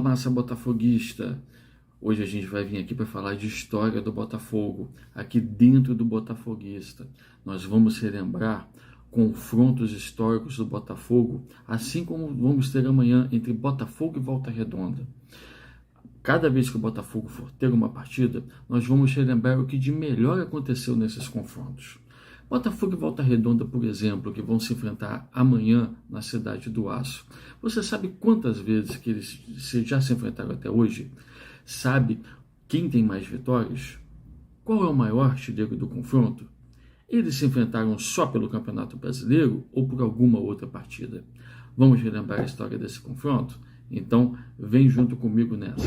massa botafoguista! Hoje a gente vai vir aqui para falar de história do Botafogo, aqui dentro do Botafoguista. Nós vamos relembrar confrontos históricos do Botafogo, assim como vamos ter amanhã entre Botafogo e Volta Redonda. Cada vez que o Botafogo for ter uma partida, nós vamos relembrar o que de melhor aconteceu nesses confrontos. Botafogo e Volta Redonda, por exemplo, que vão se enfrentar amanhã na Cidade do Aço. Você sabe quantas vezes que eles já se enfrentaram até hoje? Sabe quem tem mais vitórias? Qual é o maior artilheiro do confronto? Eles se enfrentaram só pelo Campeonato Brasileiro ou por alguma outra partida? Vamos relembrar a história desse confronto? Então, vem junto comigo nessa.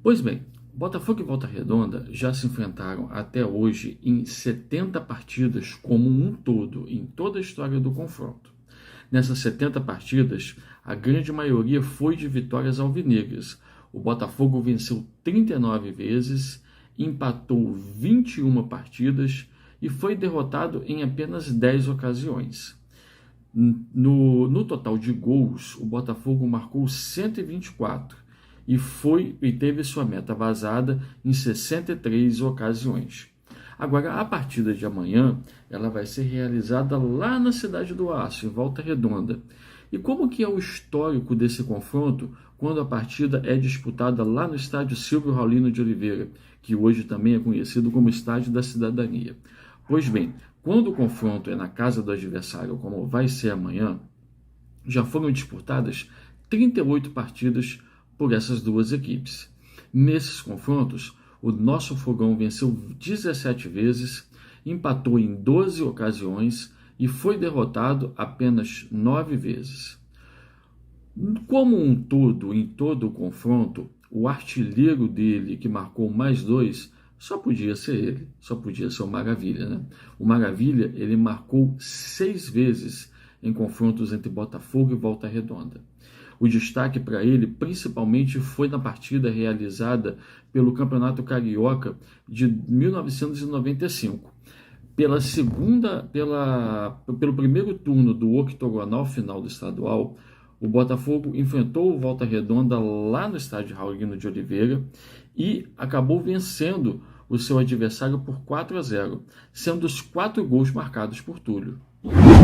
Pois bem, Botafogo e Volta Redonda já se enfrentaram até hoje em 70 partidas como um todo, em toda a história do confronto. Nessas 70 partidas, a grande maioria foi de vitórias alvinegras. O Botafogo venceu 39 vezes, empatou 21 partidas e foi derrotado em apenas 10 ocasiões. No total de gols, o Botafogo marcou 124 e teve sua meta vazada em 63 ocasiões. Agora, a partida de amanhã, ela vai ser realizada lá na Cidade do Aço, em Volta Redonda. E como que é o histórico desse confronto quando a partida é disputada lá no estádio Silvio Raulino de Oliveira, que hoje também é conhecido como Estádio da Cidadania? Pois bem, quando o confronto é na casa do adversário, como vai ser amanhã, já foram disputadas 38 partidas por essas duas equipes. Nesses confrontos, o nosso Fogão venceu 17 vezes, empatou em 12 ocasiões e foi derrotado apenas 9 vezes. Como um todo, em todo o confronto, o artilheiro dele, que marcou mais 2, só podia ser ele, só podia ser o Maravilha, né? O Maravilha, ele marcou 6 vezes em confrontos entre Botafogo e Volta Redonda. O destaque para ele, principalmente, foi na partida realizada pelo Campeonato Carioca de 1995. Pelo primeiro turno do octogonal final do estadual, o Botafogo enfrentou o Volta Redonda lá no estádio Raulino de Oliveira e acabou vencendo o seu adversário por 4-0, sendo os 4 gols marcados por Túlio.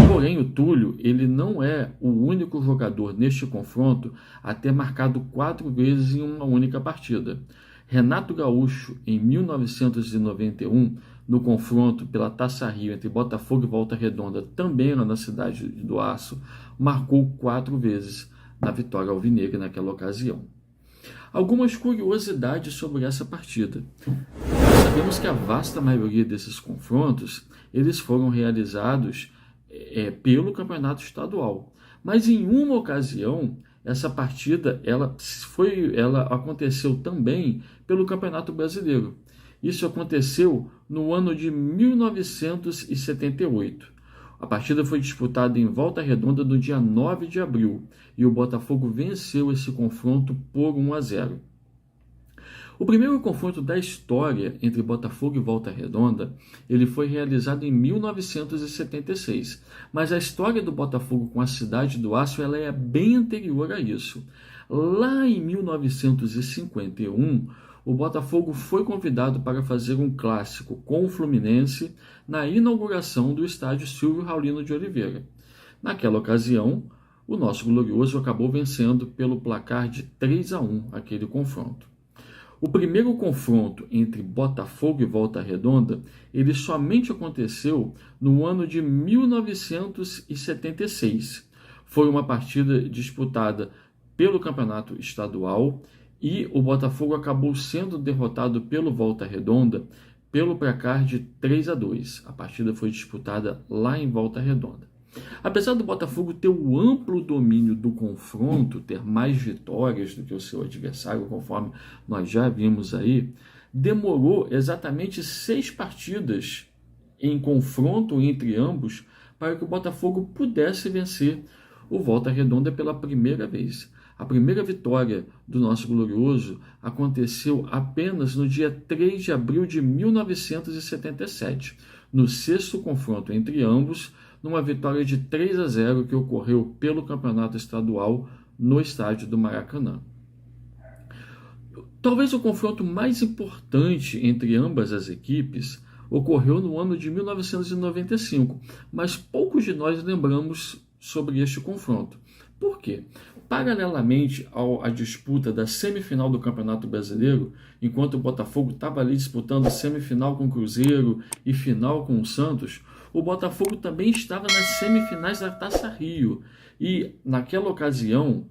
Porém, o Túlio, ele não é o único jogador neste confronto a ter marcado 4 vezes em uma única partida. Renato Gaúcho, em 1991, no confronto pela Taça Rio entre Botafogo e Volta Redonda, também lá na Cidade do Aço, marcou 4 vezes na vitória alvinegra naquela ocasião. Algumas curiosidades sobre essa partida. Sabemos que a vasta maioria desses confrontos, eles foram realizados pelo campeonato estadual. Mas em uma ocasião, essa partida ela aconteceu também pelo Campeonato Brasileiro. Isso aconteceu no ano de 1978. A partida foi disputada em Volta Redonda no dia 9 de abril e o Botafogo venceu esse confronto por 1-0. O primeiro confronto da história entre Botafogo e Volta Redonda, ele foi realizado em 1976, mas a história do Botafogo com a Cidade do Aço ela é bem anterior a isso. Lá em 1951, o Botafogo foi convidado para fazer um clássico com o Fluminense na inauguração do estádio Silvio Raulino de Oliveira. Naquela ocasião, o nosso glorioso acabou vencendo pelo placar de 3-1 aquele confronto. O primeiro confronto entre Botafogo e Volta Redonda, ele somente aconteceu no ano de 1976. Foi uma partida disputada pelo Campeonato Estadual e o Botafogo acabou sendo derrotado pelo Volta Redonda pelo placar de 3-2. A partida foi disputada lá em Volta Redonda. Apesar do Botafogo ter o amplo domínio do confronto, ter mais vitórias do que o seu adversário, conforme nós já vimos aí, demorou exatamente 6 partidas em confronto entre ambos para que o Botafogo pudesse vencer o Volta Redonda pela primeira vez. A primeira vitória do nosso glorioso aconteceu apenas no dia 3 de abril de 1977, no 6º confronto entre ambos, numa vitória de 3-0 que ocorreu pelo Campeonato Estadual no estádio do Maracanã. Talvez o confronto mais importante entre ambas as equipes ocorreu no ano de 1995, mas poucos de nós lembramos sobre este confronto. Por quê? Paralelamente à disputa da semifinal do Campeonato Brasileiro, enquanto o Botafogo estava ali disputando semifinal com o Cruzeiro e final com o Santos, o Botafogo também estava nas semifinais da Taça Rio. E naquela ocasião,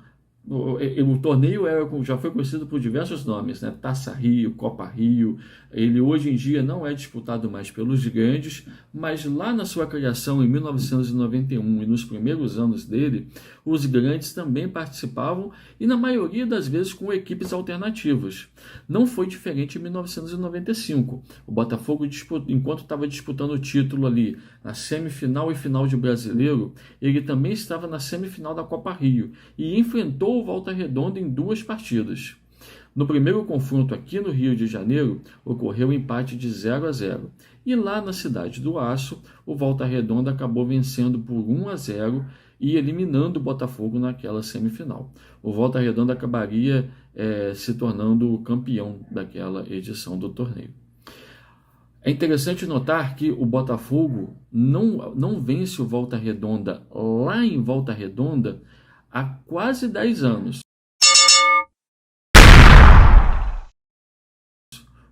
o torneio já foi conhecido por diversos nomes, né? Taça Rio, Copa Rio. Ele hoje em dia não é disputado mais pelos grandes, mas lá na sua criação em 1991 e nos primeiros anos dele, os grandes também participavam e na maioria das vezes com equipes alternativas. Não foi diferente em 1995. O Botafogo, enquanto estava disputando o título ali na semifinal e final de Brasileiro, ele também estava na semifinal da Copa Rio e enfrentou o Volta Redonda em 2 partidas. No primeiro confronto aqui no Rio de Janeiro, ocorreu um empate de 0-0. E lá na cidade do Aço, o Volta Redonda acabou vencendo por 1-0 e eliminando o Botafogo naquela semifinal. O Volta Redonda acabaria se tornando o campeão daquela edição do torneio. É interessante notar que o Botafogo não vence o Volta Redonda lá em Volta Redonda há quase 10 anos.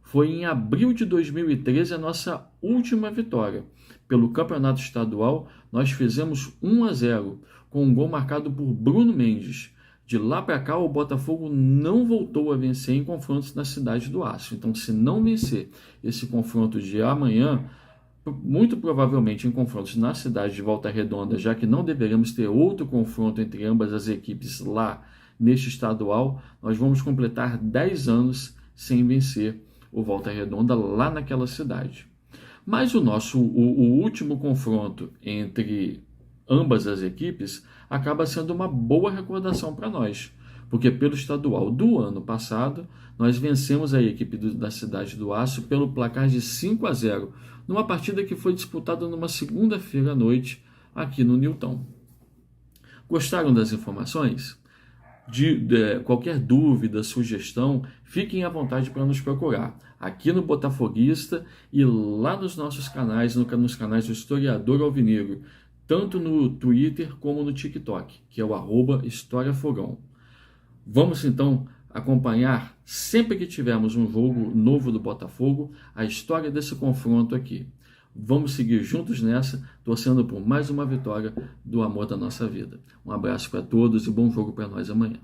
Foi em abril de 2013 a nossa última vitória. Pelo Campeonato Estadual, nós fizemos 1-0, com um gol marcado por Bruno Mendes. De lá para cá, o Botafogo não voltou a vencer em confrontos na Cidade do Aço. Então, se não vencer esse confronto de amanhã, muito provavelmente em confrontos na cidade de Volta Redonda, já que não deveremos ter outro confronto entre ambas as equipes lá neste estadual, nós vamos completar 10 anos sem vencer o Volta Redonda lá naquela cidade. Mas o último confronto entre ambas as equipes acaba sendo uma boa recordação para nós, porque pelo estadual do ano passado, nós vencemos a equipe da Cidade do Aço pelo placar de 5-0, numa partida que foi disputada numa segunda-feira à noite aqui no Newton. Gostaram das informações? Qualquer dúvida, sugestão, fiquem à vontade para nos procurar aqui no Botafoguista e lá nos nossos canais, nos canais do Historiador Alvinegro, tanto no Twitter como no TikTok, que é o @HistóriaFogão. Vamos então acompanhar, sempre que tivermos um jogo novo do Botafogo, a história desse confronto aqui. Vamos seguir juntos nessa, torcendo por mais uma vitória do amor da nossa vida. Um abraço para todos e bom jogo para nós amanhã.